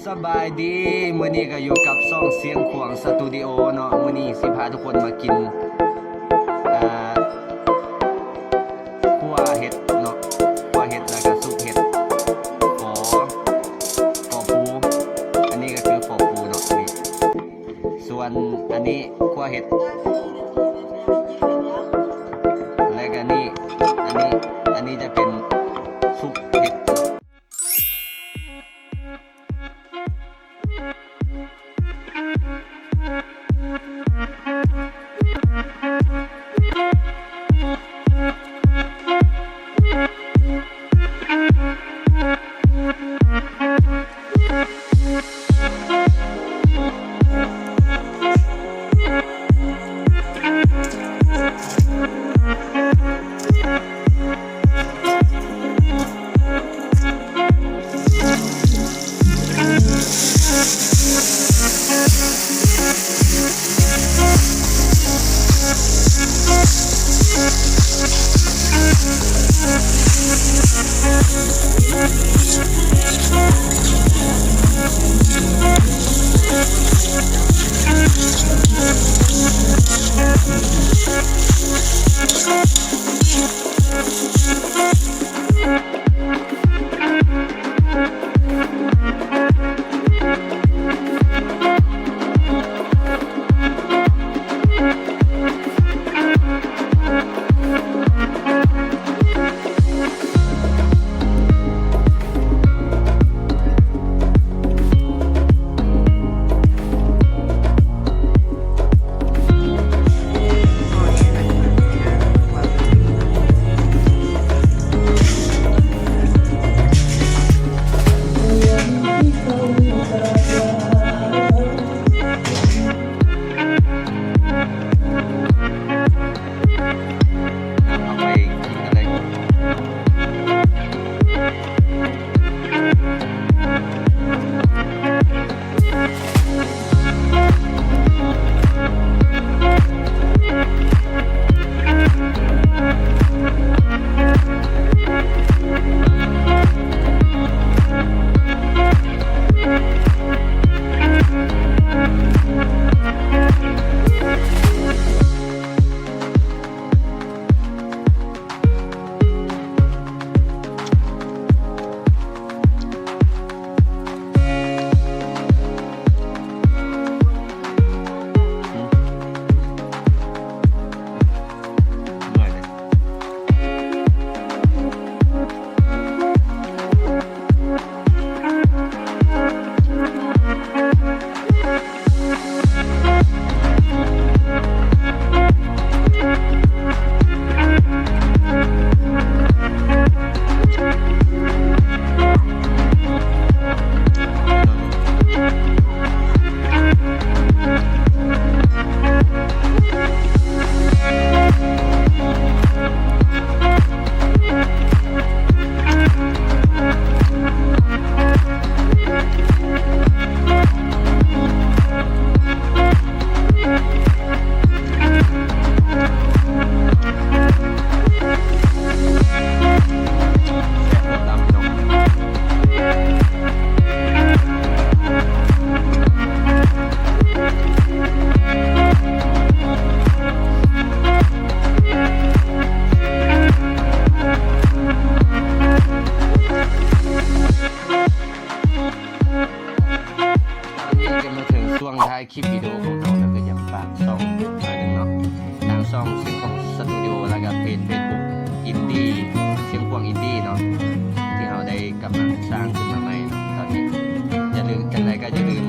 สบายดีมื้อนี้ก็อยู่กับซ่องเสียงขวางสตูดิโอเนาะมื้อนี้สิพาทุกคนมากินคั่วเห็ดเนาะคั่วเห็ดแล้วก็ซุปเห็ดฝอปูอันนี้ก็คือฝอปูเนาะอันนี้ส่วนอันนี้คั่วเห็ดและก็นี่อันนี้จะเป็นซุปเห็ดช่วงท้ายคลิปวิดีโอของเราแล้วก็อยากฝากช่องหน่อยหนึงเนาะทางช่องเสียงของสตูดิโอแล้วก็เพจ Facebook อินดี้เสียงควงอินดี้เนาะที่เราได้กำลังสร้างขึ้นมาใหม่ตอนนี้อย่าลืมจังไรก็อย่าลืม